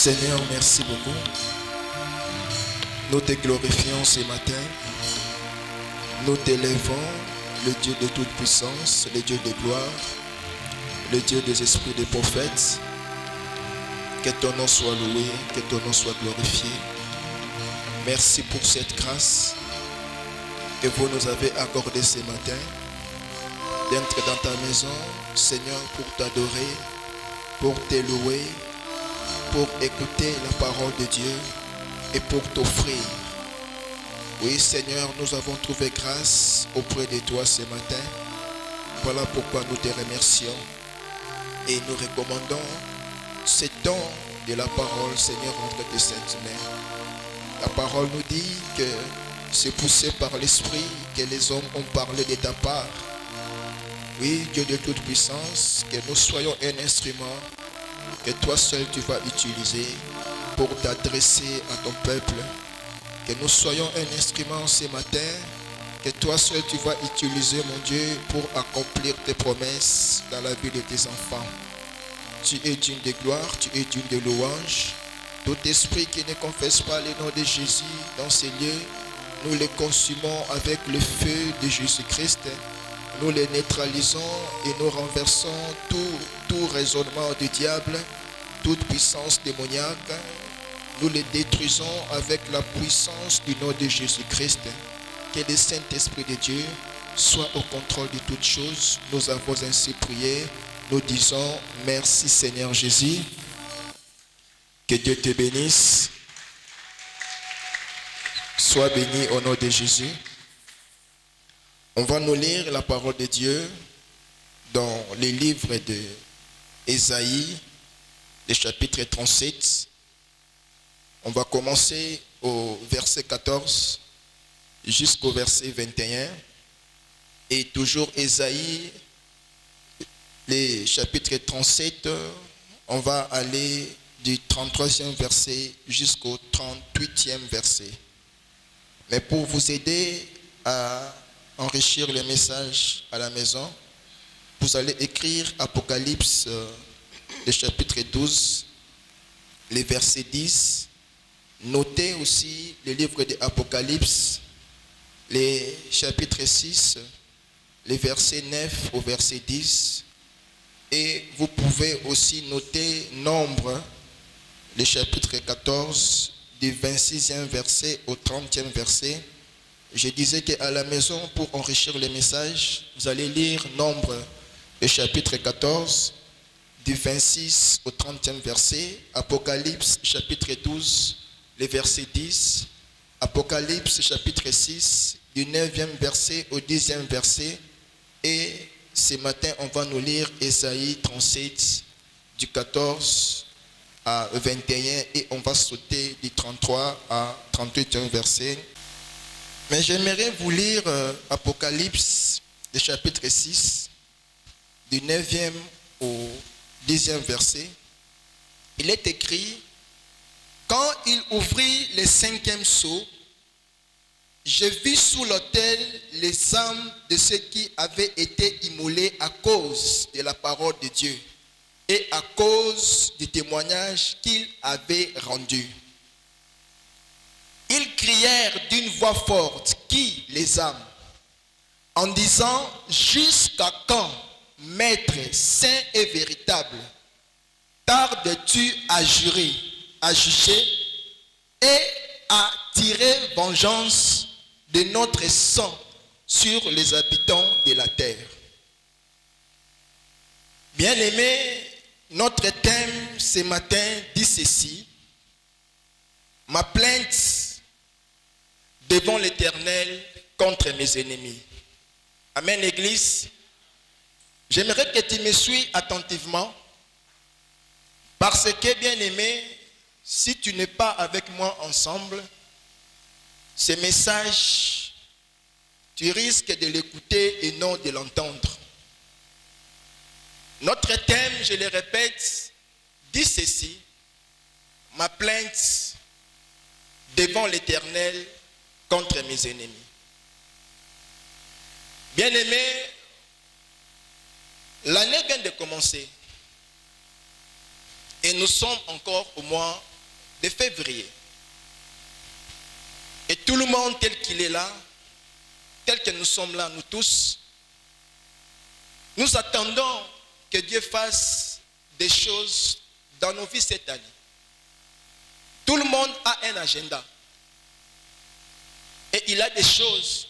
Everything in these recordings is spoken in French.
Seigneur, merci beaucoup. Nous te glorifions ce matin. Nous t'élèvons, le Dieu de toute puissance, le Dieu de gloire, le Dieu des esprits des prophètes. Que ton nom soit loué, que ton nom soit glorifié. Merci pour cette grâce que vous nous avez accordée ce matin, d'être dans ta maison, Seigneur, pour t'adorer, pour te louer, pour écouter la parole de Dieu et pour t'offrir. Oui, Seigneur, nous avons trouvé grâce auprès de toi ce matin. Voilà pourquoi nous te remercions et nous recommandons ce don de la parole, Seigneur, entre tes saintes mains. La parole nous dit que c'est poussé par l'Esprit que les hommes ont parlé de ta part. Oui, Dieu de toute puissance, que nous soyons un instrument que toi seul tu vas utiliser pour t'adresser à ton peuple. Que nous soyons un instrument ce matin, que toi seul tu vas utiliser, mon Dieu, pour accomplir tes promesses dans la vie de tes enfants. Tu es digne de gloire, tu es digne de louange. Tout esprit qui ne confesse pas le nom de Jésus dans ces lieux, nous les consumons avec le feu de Jésus-Christ. Nous les neutralisons et nous renversons tout raisonnement du diable, toute puissance démoniaque. Nous les détruisons avec la puissance du nom de Jésus-Christ. Que le Saint-Esprit de Dieu soit au contrôle de toutes choses. Nous avons ainsi prié. Nous disons merci Seigneur Jésus. Que Dieu te bénisse. Sois béni au nom de Jésus. On va nous lire la parole de Dieu dans les livres de Ésaïe, le chapitre 37. On va commencer au verset 14 jusqu'au verset 21. Et toujours Ésaïe, le chapitre 37, on va aller du 33e verset jusqu'au 38e verset. Mais pour vous aider à enrichir le message à la maison, vous allez écrire Apocalypse, le chapitre 12, le verset 10. Notez aussi le livre de Apocalypse, le chapitre 6, le verset 9 au verset 10. Et vous pouvez aussi noter Nombre, le chapitre 14, du 26e verset au 30e verset. Je disais qu'à la maison, pour enrichir le message, vous allez lire Nombre, le chapitre 14, du 26 au 30e verset, Apocalypse, chapitre 12, le verset 10, Apocalypse, chapitre 6, du 9e verset au 10e verset, et ce matin, on va nous lire Ésaïe 37, du 14 à 21, et on va sauter du 33 à 38e verset. Mais j'aimerais vous lire Apocalypse, le chapitre 6, du 9e au 10e verset. Il est écrit: quand il ouvrit le 5e sceau, je vis sous l'autel les âmes de ceux qui avaient été immolés à cause de la parole de Dieu et à cause du témoignage qu'ils avaient rendu. Ils crièrent d'une voix forte, qui les âmes, en disant: jusqu'à quand, Maître saint et véritable, tardes-tu à jurer, à juger et à tirer vengeance de notre sang sur les habitants de la terre? Bien-aimés, notre thème ce matin dit ceci: ma plainte devant l'Éternel contre mes ennemis. Amen, Église. J'aimerais que tu me suives attentivement, parce que, bien-aimé, si tu n'es pas avec moi ensemble, ce message, tu risques de l'écouter et non de l'entendre. Notre thème, je le répète, dit ceci: ma plainte devant l'Éternel contre mes ennemis. Bien-aimés, l'année vient de commencer et nous sommes encore au mois de février. Et tout le monde tel qu'il est là, tel que nous sommes là, nous tous, nous attendons que Dieu fasse des choses dans nos vies cette année. Tout le monde a un agenda. Et il a des choses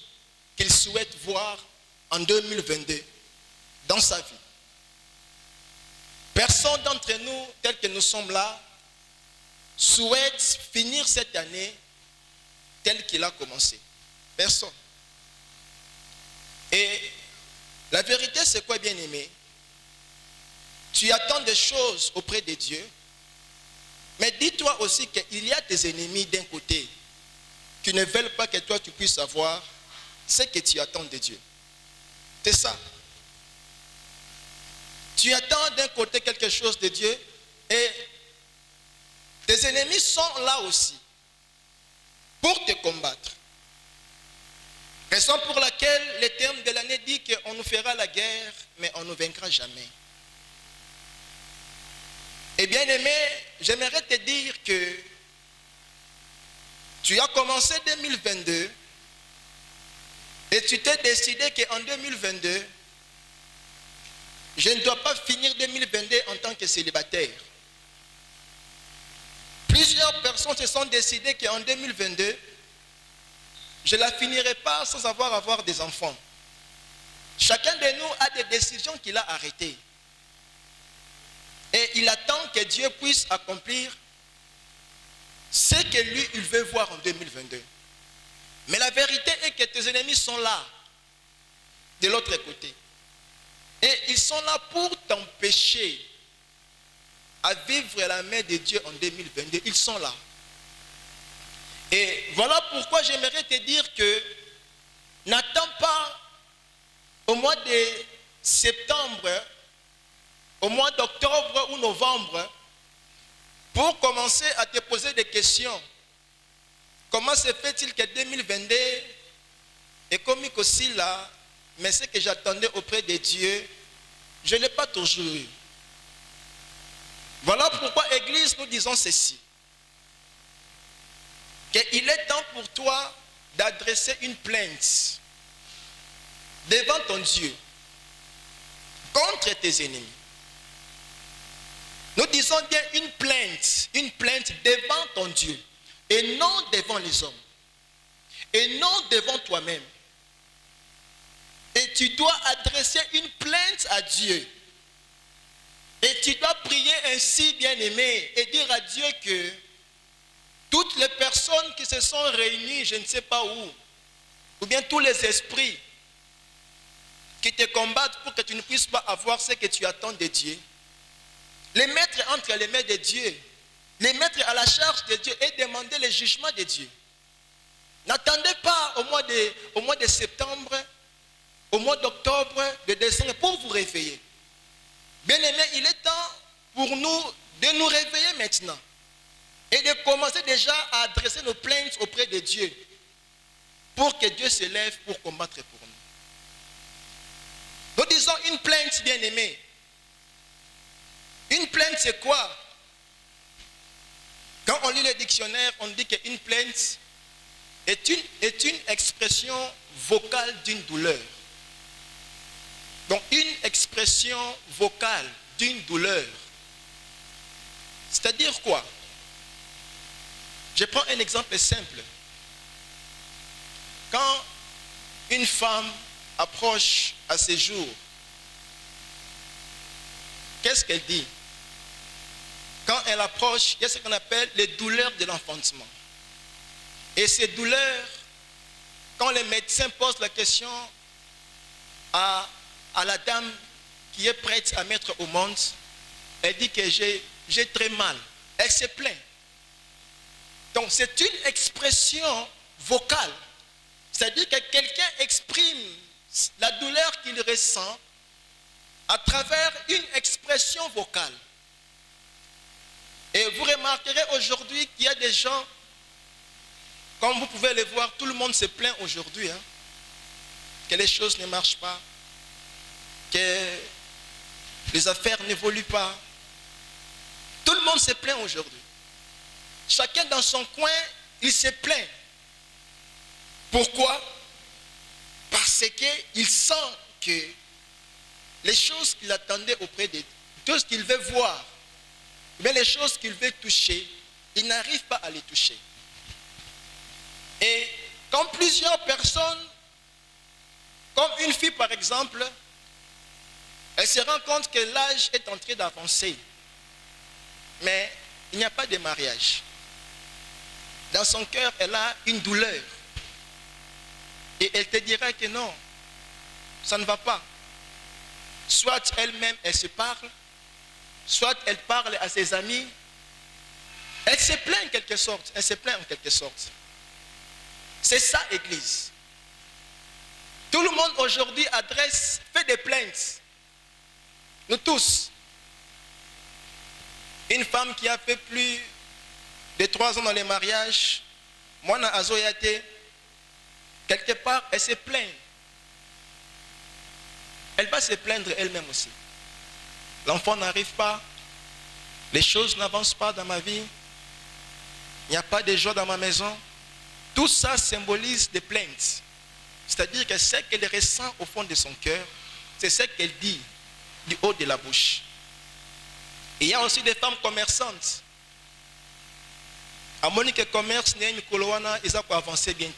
qu'il souhaite voir en 2022 dans sa vie. Personne d'entre nous, tel que nous sommes là, souhaite finir cette année telle qu'il a commencé. Personne. Et la vérité, c'est quoi, bien-aimé? Tu attends des choses auprès de Dieu, mais dis-toi aussi qu'il y a des ennemis d'un côté qui ne veulent pas que toi tu puisses savoir ce que tu attends de Dieu. C'est ça. Tu attends d'un côté quelque chose de Dieu et tes ennemis sont là aussi pour te combattre. Raison pour laquelle le terme de l'année dit qu'on nous fera la guerre, mais on ne vaincra jamais. Et bien aimé, j'aimerais te dire que tu as commencé 2022 et tu t'es décidé qu'en 2022, je ne dois pas finir 2022 en tant que célibataire. Plusieurs personnes se sont décidées qu'en 2022, je ne la finirai pas sans avoir des enfants. Chacun de nous a des décisions qu'il a arrêtées. Et il attend que Dieu puisse accomplir ce que lui, il veut voir en 2022. Mais la vérité est que tes ennemis sont là, de l'autre côté. Et ils sont là pour t'empêcher à vivre la main de Dieu en 2022. Ils sont là. Et voilà pourquoi j'aimerais te dire que n'attends pas au mois de septembre, au mois d'octobre ou novembre, pour commencer à te poser des questions. Comment se fait-il que 2022 est comme aussi là, mais ce que j'attendais auprès de Dieu, je ne l'ai pas toujours eu. Voilà pourquoi, Église, nous disons ceci. Qu'il est temps pour toi d'adresser une plainte devant ton Dieu contre tes ennemis. Nous disons bien une plainte devant ton Dieu et non devant les hommes et non devant toi-même. Et tu dois adresser une plainte à Dieu. Et tu dois prier ainsi, bien-aimé, et dire à Dieu que toutes les personnes qui se sont réunies, je ne sais pas où, ou bien tous les esprits qui te combattent pour que tu ne puisses pas avoir ce que tu attends de Dieu, les mettre entre les mains de Dieu, les mettre à la charge de Dieu et demander le jugement de Dieu. N'attendez pas au mois de septembre, au mois d'octobre, de décembre pour vous réveiller. Bien-aimés, il est temps pour nous de nous réveiller maintenant et de commencer déjà à adresser nos plaintes auprès de Dieu pour que Dieu se lève pour combattre pour nous. Nous disons une plainte, bien-aimée. Une plainte, c'est quoi? Quand on lit le dictionnaire, on dit qu'une plainte est une expression vocale d'une douleur. Donc, une expression vocale d'une douleur. C'est-à-dire quoi? Je prends un exemple simple. Quand une femme approche à ses jours, qu'est-ce qu'elle dit? Quand elle approche, il y a ce qu'on appelle les douleurs de l'enfantement. Et ces douleurs, quand les médecins posent la question à la dame qui est prête à mettre au monde, elle dit que j'ai très mal. Elle se plaint. Donc c'est une expression vocale. C'est-à-dire que quelqu'un exprime la douleur qu'il ressent à travers une expression vocale. Et vous remarquerez aujourd'hui qu'il y a des gens, comme vous pouvez le voir, tout le monde se plaint aujourd'hui, que les choses ne marchent pas, que les affaires n'évoluent pas. Tout le monde se plaint aujourd'hui. chacun dans son coin, il se plaint. Pourquoi? Parce qu'il sent que les choses qu'il attendait auprès de Dieu, tout ce qu'il veut voir, mais les choses qu'il veut toucher, il n'arrive pas à les toucher. Et quand plusieurs personnes, comme une fille par exemple, elle se rend compte que l'âge est en train d'avancer, mais il n'y a pas de mariage. Dans son cœur, elle a une douleur. Et elle te dira que non, ça ne va pas. Soit elle-même, elle se parle, soit elle parle à ses amis. Elle se plaint en quelque sorte. Elle se plaint en quelque sorte. C'est ça, Église. Tout le monde aujourd'hui fait des plaintes. Nous tous. Une femme qui a fait plus de 3 ans dans les mariages, Mwana Azoyate, quelque part, elle se plaint. Elle va se plaindre elle-même aussi. L'enfant n'arrive pas, les choses n'avancent pas dans ma vie, il n'y a pas de joie dans ma maison. Tout ça symbolise des plaintes. C'est-à-dire que ce qu'elle ressent au fond de son cœur, c'est ce qu'elle dit du haut de la bouche. Et il y a aussi des femmes commerçantes. À Monique commerce, il y a une coloana, ils ont avancé bien.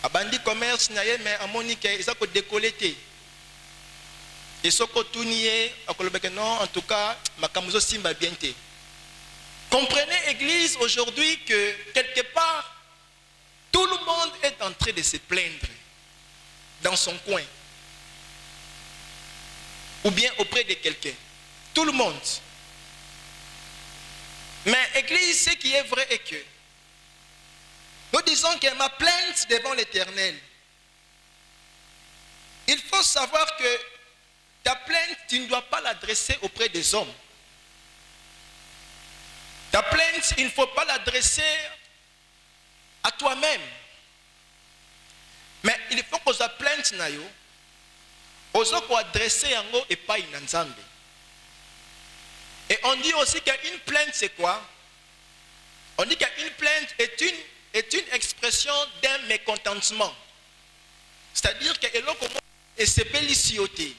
À Bandi commerce, il y a mais à Monique, ils ont décollé. Et ce que tout nié, non, en tout cas, ma camuso simba bien. Comprenez, Église, aujourd'hui que quelque part, tout le monde est en train de se plaindre dans son coin. Ou bien auprès de quelqu'un. Tout le monde. Mais Église, ce qui est vrai est que nous disons que ma plainte devant l'Éternel. Il faut savoir que ta plainte, tu ne dois pas l'adresser auprès des hommes. Ta plainte, il ne faut pas l'adresser à toi-même. Mais il faut que ta plainte nayo, oso ko adresser yango et pas une nzambe. Et on dit aussi qu'une plainte c'est quoi? On dit qu'une plainte est une expression d'un mécontentement. C'est-à-dire que et c'est pélicioté.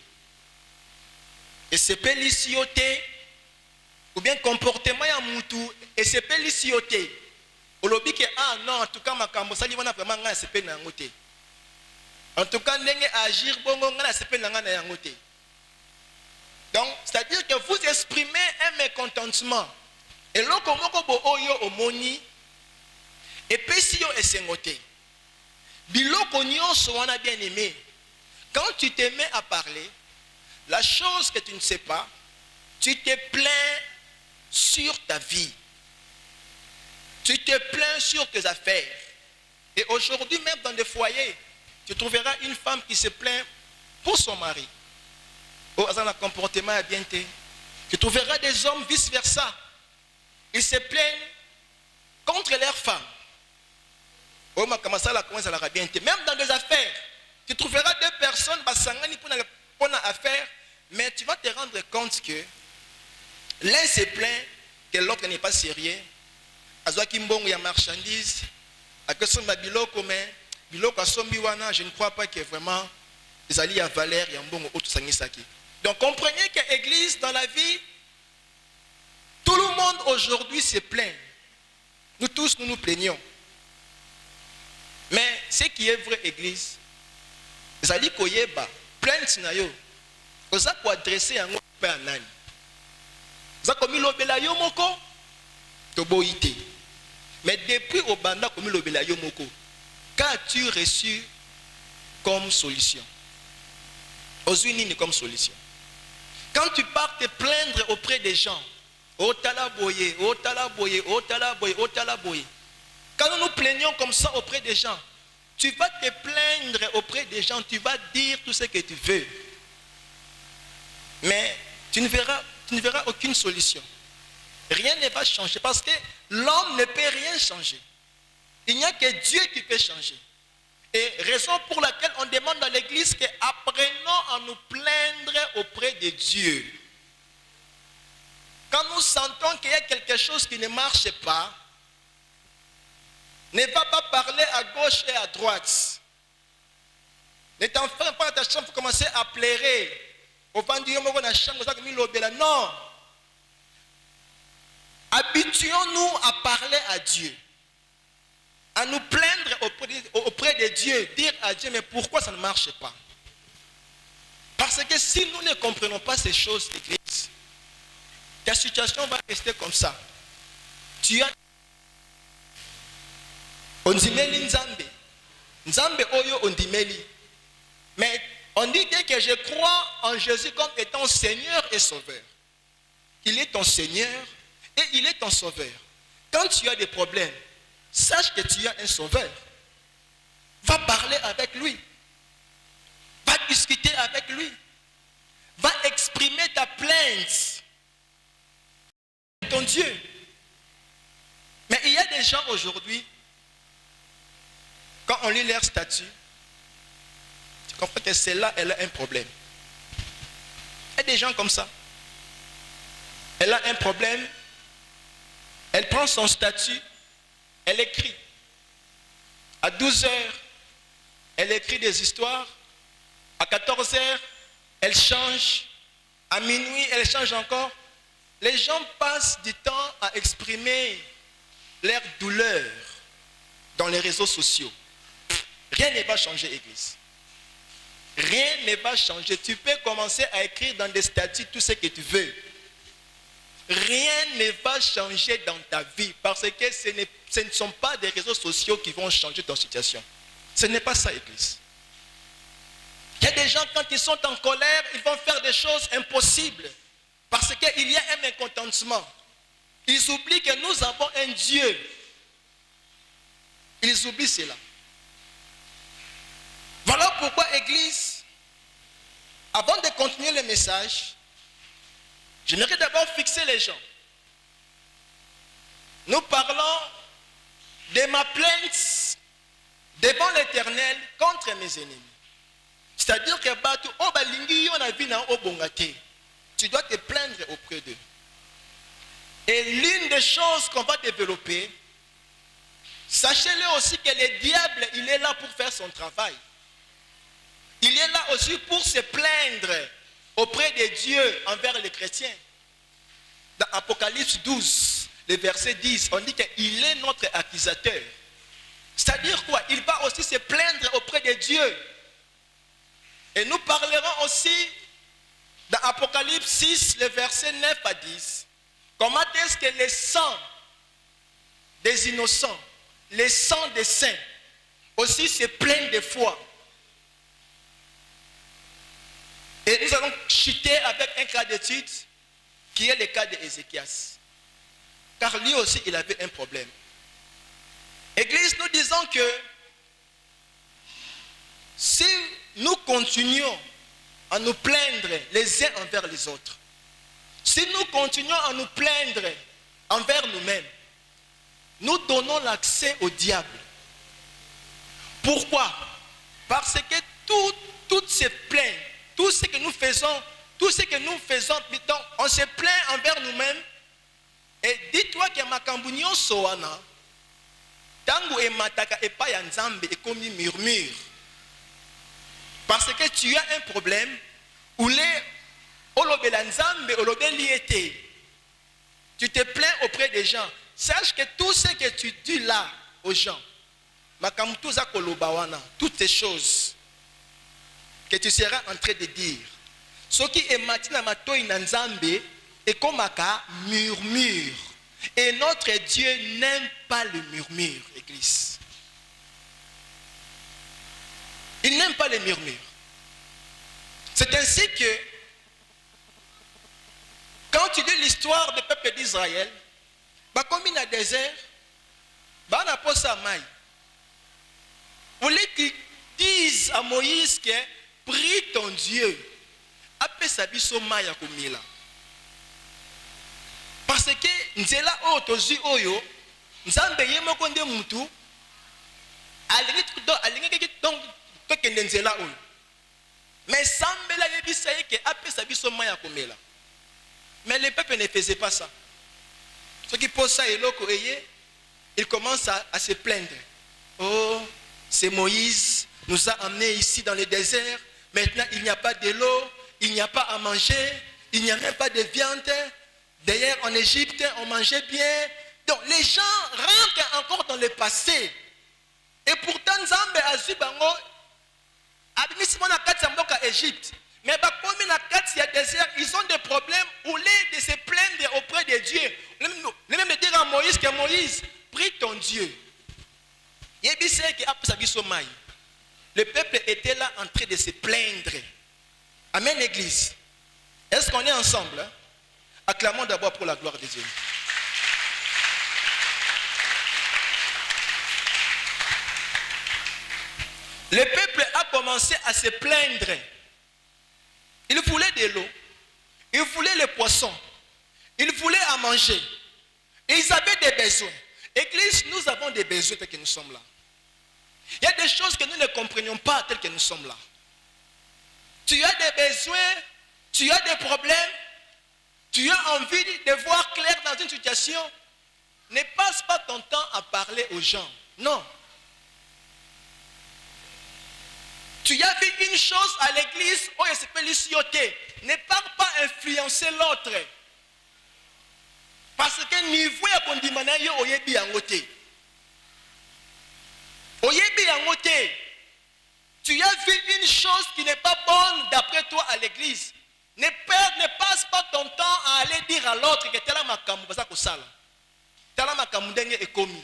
Et c'est pélicioté ou bien comportement ya mutu et c'est pélicioté. Olobi que ah non en tout cas makambo sali wana vraiment nga c'est na ngote. En tout cas ndenge agir bongo nga c'est na nga na yangote. Donc c'est-à-dire que vous exprimez un mécontentement. Et loko moko bo oyo omoni et pesio esengote. Biloko nyonso wana bien aimé. Quand tu te mets à parler, la chose que tu ne sais pas, tu te plains sur ta vie. Tu te plains sur tes affaires. Et aujourd'hui, même dans des foyers, tu trouveras une femme qui se plaint pour son mari. Au hasard, le comportement est bien été. Tu trouveras des hommes vice-versa. Ils se plaignent contre leurs femmes. Même dans des affaires, tu trouveras deux personnes pour une affaire, mais tu vas te rendre compte que l'un se plaint que l'autre n'est pas sérieux. Il y a marchandises, je ne crois pas que vraiment ils allaient à Valère, donc comprenez que l'église dans la vie, tout le monde aujourd'hui se plaint. Nous tous, nous nous plaignons. Mais ce qui est vrai, église, Zali koyeba, plainte na yo, oza ko adresser yango pe anani. Za komi lobela yo moko, to boité. Mais depuis au banda komi lobela yo moko, qu'as-tu reçu comme solution? Ozuni comme solution. Quand tu pars te plaindre auprès des gens, oh talaboye, oh talaboye, oh talaboye, oh talaboye. Quand nous nous plaignons comme ça auprès des gens, tu vas te plaindre auprès des gens, tu vas dire tout ce que tu veux. Mais tu ne verras aucune solution. Rien ne va changer parce que l'homme ne peut rien changer. Il n'y a que Dieu qui peut changer. Et raison pour laquelle on demande dans l'église qu'apprenons à nous plaindre auprès de Dieu. Quand nous sentons qu'il y a quelque chose qui ne marche pas, ne va pas parler à gauche et à droite. Ne t'enferme pas dans ta chambre pour commencer à pleurer. Au vendu, non. Habituons-nous à parler à Dieu. À nous plaindre auprès de Dieu. Dire à Dieu, mais pourquoi ça ne marche pas? Parce que si nous ne comprenons pas ces choses, Église, ta situation va rester comme ça. Tu as ondimeli Nzambe. Nzambe oyo ondimeli. Mais on dit que je crois en Jésus comme étant Seigneur et Sauveur. Il est ton Seigneur et il est ton Sauveur. Quand tu as des problèmes, sache que tu as un Sauveur. Va parler avec lui. Va discuter avec lui. Va exprimer ta plainte. Ton Dieu. Mais il y a des gens aujourd'hui, quand on lit leur statut, tu comprends que celle-là, elle a un problème. Il y a des gens comme ça. Elle a un problème. Elle prend son statut. Elle écrit. À 12 heures, elle écrit des histoires. À 14 heures, elle change. À minuit, elle change encore. Les gens passent du temps à exprimer leur douleur dans les réseaux sociaux. Rien ne va changer, Église. Rien ne va changer. Tu peux commencer à écrire dans des statuts tout ce que tu veux. Rien ne va changer dans ta vie parce que ce ne sont pas des réseaux sociaux qui vont changer ton situation. Ce n'est pas ça, Église. Il y a des gens, quand ils sont en colère, ils vont faire des choses impossibles parce qu'il y a un mécontentement. Ils oublient que nous avons un Dieu. Ils oublient cela. Voilà pourquoi, Église, avant de continuer le message, j'aimerais d'abord fixer les gens. Nous parlons de ma plainte devant l'Éternel contre mes ennemis. C'est-à-dire que tu dois te plaindre auprès d'eux. Et l'une des choses qu'on va développer, sachez-le aussi que le diable, il est là pour faire son travail. Il est là aussi pour se plaindre auprès de Dieu envers les chrétiens. Dans Apocalypse 12, le verset 10, on dit qu'il est notre accusateur. C'est-à-dire quoi? Il va aussi se plaindre auprès de Dieu. Et nous parlerons aussi dans Apocalypse 6, le verset 9 à 10, comment est-ce que les sangs des innocents, les sangs des saints, aussi se plaignent des fois. Et nous allons chuter avec un cas d'étude qui est le cas d'Ézéchias. Car lui aussi, il avait un problème. Église, nous disons que si nous continuons à nous plaindre les uns envers les autres, si nous continuons à nous plaindre envers nous-mêmes, nous donnons l'accès au diable. Pourquoi? Parce que toutes ces plaintes, tout ce que nous faisons, on se plaint envers nous-mêmes. Et dis-toi que makambunyo soana, tangu e mataka e pa ya nzambe e komi murmure. Parce que tu as un problème où les olobela nzambe olobeli ete. Tu te plains auprès des gens. Sache que tout ce que tu dis là aux gens, makamtuza kolobawana, toutes ces choses que tu seras en train de dire, ce qui est matina matoi nzambe et komaka murmure. Et notre Dieu n'aime pas le murmure, Église. Il n'aime pas les murmures. C'est ainsi que quand tu lis l'histoire du peuple d'Israël, comme il y a un désert, il y a un poste à maille. Vous voulez qu'ils disent à Moïse que prie ton Dieu. Après sa vie, son maille à Kumila. Parce que nzela o tozi oyo, nzambe yemo konde mutu, alingi donc tokende nzela oyo. Mais sambela yebisa yeke après sa vie, son maille à Kumila. Mais le peuple ne faisait pas ça. Ceux qui posent ça, ils commencent à se plaindre. Oh, c'est Moïse nous a amenés ici dans le désert. Maintenant, il n'y a pas de l'eau, il n'y a pas à manger, il n'y a même pas de viande. D'ailleurs, en Égypte, on mangeait bien. Donc, les gens rentrent encore dans le passé. Et pourtant, Nzambe a dit, Égypte. Mais désert, ils ont des problèmes. Au lieu de se plaindre auprès de Dieu, le même dire à Moïse que Moïse, prie ton Dieu. Le peuple était là en train de se plaindre. Amen, l'église. Est-ce qu'on est ensemble? Hein? Acclamons d'abord pour la gloire de Dieu. Le peuple a commencé à se plaindre. Il voulait de l'eau, il voulait les poissons, il voulait à manger. Et ils avaient des besoins. Église, nous avons des besoins tels que nous sommes là. Il y a des choses que nous ne comprenions pas telles que nous sommes là. Tu as des besoins, tu as des problèmes, tu as envie de voir clair dans une situation. Ne passe pas ton temps à parler aux gens. Non. Tu as vu une chose à l'église, oh, ne parle pas influencer l'autre. Parce que niveau ya kondimana yo oyebi yango te. Oyebi yango te. Tu as vu une chose qui n'est pas bonne d'après toi à l'église. Ne passe pas ton temps à aller dire à l'autre que tela makambo baza kosala. Tela makambo ndenge ekomi.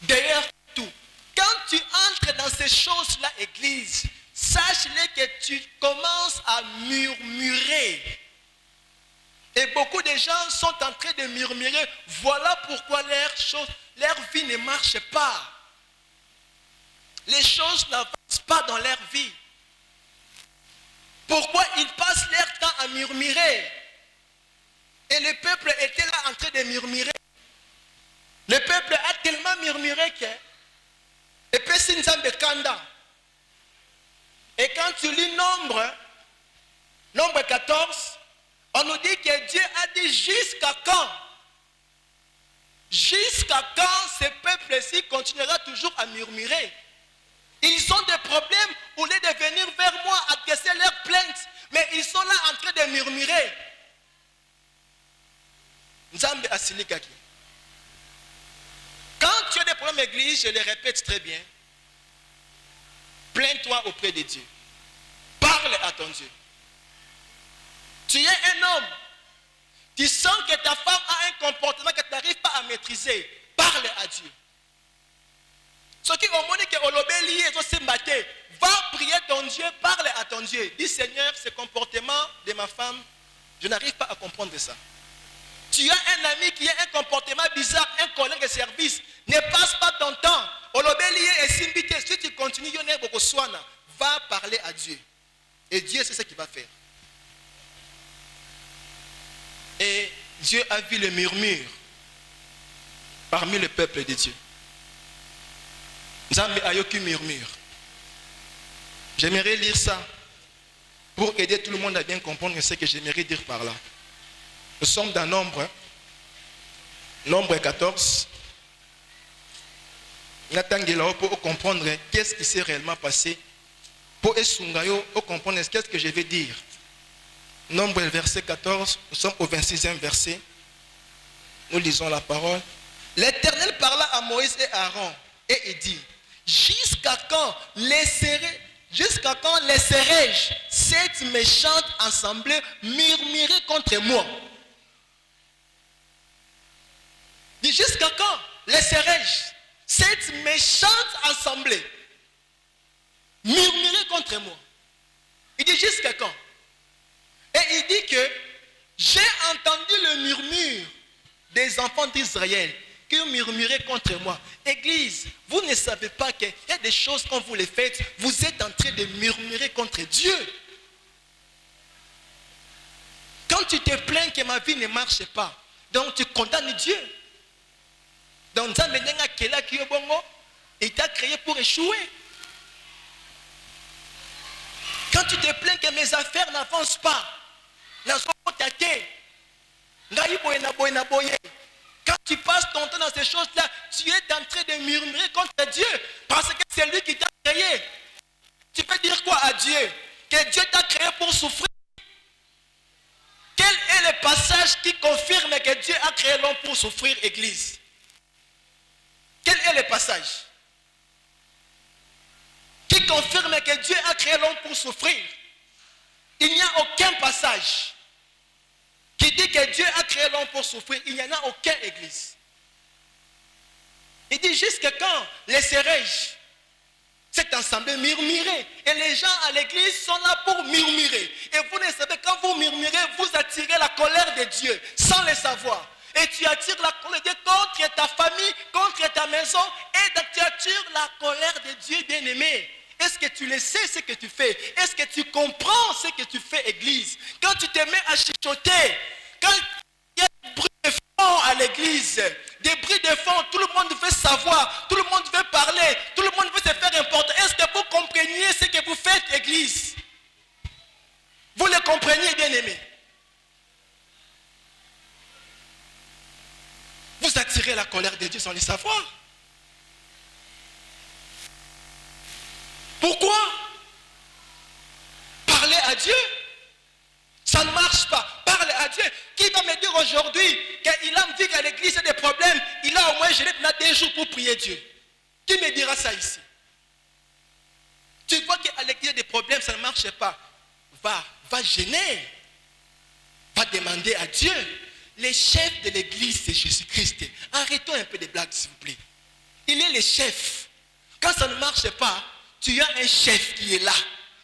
D'ailleurs tout. Quand tu entres dans ces choses-là, église, sache-le que tu commences à murmurer. Et beaucoup de gens sont en train de murmurer. Voilà pourquoi leur vie ne marche pas. Les choses n'avancent pas dans leur vie. Pourquoi ils passent leur temps à murmurer? Et le peuple était là en train de murmurer. Le peuple a tellement murmuré que... Et puis c'est Nzambe Kanda. Et quand tu lis nombre 14, on nous dit que Dieu a dit jusqu'à quand? Jusqu'à quand ce peuple-ci continuera toujours à murmurer? Ils ont des problèmes au lieu de venir vers moi adresser leurs plaintes. Mais ils sont là en train de murmurer. Nzambe asilikaki. Quand tu as des problèmes d'église, je les répète très bien, plains-toi auprès de Dieu. Parle à ton Dieu. Tu es un homme. Tu sens que ta femme a un comportement que tu n'arrives pas à maîtriser. Parle à Dieu. Ce qui au monde que va prier ton Dieu, parle à ton Dieu. Dis Seigneur, ce comportement de ma femme, je n'arrive pas à comprendre ça. Tu as un ami qui a un comportement bizarre, un collègue de service, ne passe pas ton temps. Si tu continues, va parler à Dieu. Et Dieu sait ce qu'il va faire. Et Dieu a vu le murmure parmi le peuple de Dieu. Nzambe ayoki murmure. J'aimerais lire ça pour aider tout le monde à bien comprendre ce que j'aimerais dire par là. Nous sommes dans Nombre 14. Natangela pour comprendre qu'est-ce qui s'est réellement passé. Pour Esungayo, pour comprendre qu'est-ce que je vais dire. Nombre verset 14, nous sommes au 26e verset. Nous lisons la parole. L'Éternel parla à Moïse et à Aaron et il dit, jusqu'à quand laisserai-je cette méchante assemblée murmurer contre moi? Dit, jusqu'à quand laisserai-je cette méchante assemblée murmurer contre moi? Il dit, jusqu'à quand? Et il dit que j'ai entendu le murmure des enfants d'Israël qui murmuraient contre moi. Église, vous ne savez pas qu'il y a des choses quand vous les faites, vous êtes en train de murmurer contre Dieu. Quand tu te plains que ma vie ne marche pas, donc tu condamnes Dieu. Donc il t'a créé pour échouer. Quand tu te plains que mes affaires n'avancent pas, Quand tu passes ton temps dans ces choses-là, tu es en train de murmurer contre Dieu. Parce que c'est lui qui t'a créé. Tu peux dire quoi à Dieu? Que Dieu t'a créé pour souffrir. Quel est le passage qui confirme que Dieu a créé l'homme pour souffrir, Église? Quel est le passage qui confirme que Dieu a créé l'homme pour souffrir? Il n'y a aucun passage qui dit que Dieu a créé l'homme pour souffrir. Il n'y en a aucun, Église. Il dit juste que quand les Sérèges, cet ensemble murmurait, et les gens à l'église sont là pour murmurer. Et vous ne savez, quand vous murmurez, vous attirez la colère de Dieu sans le savoir. Et tu attires la colère de Dieu contre ta famille, contre ta maison, et tu attires la colère de Dieu, bien-aimé. Est-ce que tu le sais ce que tu fais? Est-ce que tu comprends ce que tu fais, Église? Quand tu te mets à chuchoter, quand il y a des bruits de fond à l'église, des bruits de fond, tout le monde veut savoir, tout le monde veut parler, tout le monde veut se faire important. Est-ce que vous compreniez ce que vous faites, Église? Vous le compreniez, bien-aimés? Vous attirez la colère de Dieu sans le savoir. Pourquoi? Parler à Dieu. Ça ne marche pas. Parle à Dieu. Qui va me dire aujourd'hui qu'il a vu qu'à l'église il y a des problèmes, il a au moins gêné des jours pour prier Dieu? Qui me dira ça ici? Tu vois qu'à l'église il y a des problèmes, ça ne marche pas. Va gêner. Va demander à Dieu. Le chef de l'église, c'est Jésus-Christ. Arrêtons un peu de blagues, s'il vous plaît. Il est le chef. Quand ça ne marche pas, tu as un chef qui est là.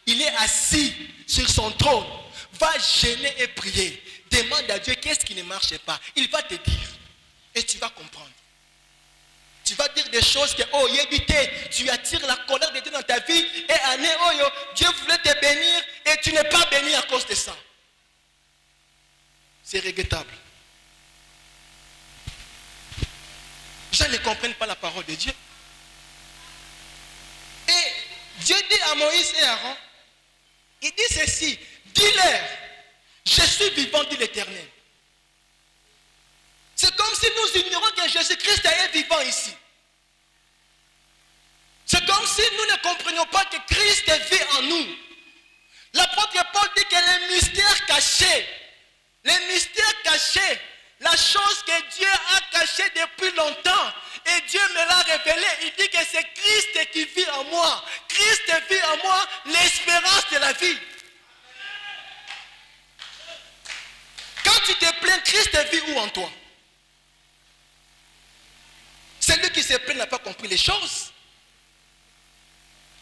Il est assis sur son trône. Va gêner et prier. Demande à Dieu qu'est-ce qui ne marche pas. Il va te dire. Et tu vas comprendre. Tu vas dire des choses que, oh, tu attires la colère de Dieu dans ta vie. Et année, oh, Dieu voulait te bénir et tu n'es pas béni à cause de ça. C'est regrettable. Les gens ne comprennent pas la parole de Dieu. Et Dieu dit à Moïse et Aaron, il dit ceci, dis-leur, je suis vivant, dit l'Éternel. C'est comme si nous ignorons que Jésus-Christ est vivant ici. C'est comme si nous ne comprenions pas que Christ vit en nous. L'apôtre Paul dit que les mystères cachés, la chose que Dieu a cachée depuis longtemps, et Dieu me l'a révélé. Il dit que c'est Christ qui vit en moi. Christ vit en moi, l'espérance de la vie. Quand tu te plains, Christ vit où en toi? Celui qui se plaint n'a pas compris les choses.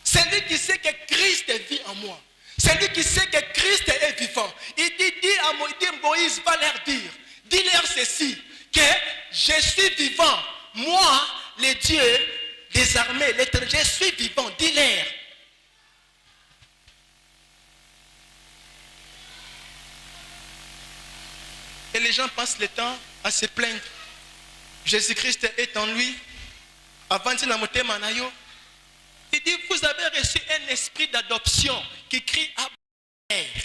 Celui qui sait que Christ vit en moi. Celui qui sait que Christ est vivant. Il dit Moïse va leur dire, dis-leur ceci, que je suis vivant. Moi, le Dieu des armées, l'Éternel, je suis vivant. Dis-leur. Et les gens passent le temps à se plaindre. Jésus-Christ est en lui. Avant de monter manayo. Il dit, vous avez reçu un esprit d'adoption qui crie à Père.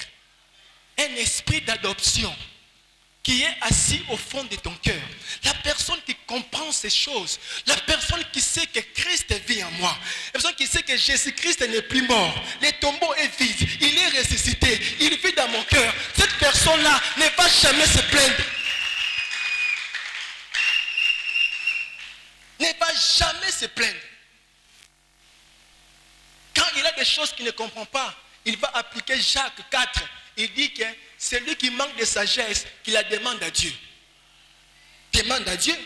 Un esprit d'adoption qui est assis au fond de ton cœur. La personne qui comprend ces choses, la personne qui sait que Christ vit en moi, la personne qui sait que Jésus-Christ n'est plus mort, le tombeau est vide, il est ressuscité, il vit dans mon cœur. Cette personne-là ne va jamais se plaindre. Ne va jamais se plaindre. Quand il a des choses qu'il ne comprend pas, il va appliquer Jacques 4. Il dit que c'est lui qui manque de sagesse qui la demande à Dieu. Demande à Dieu.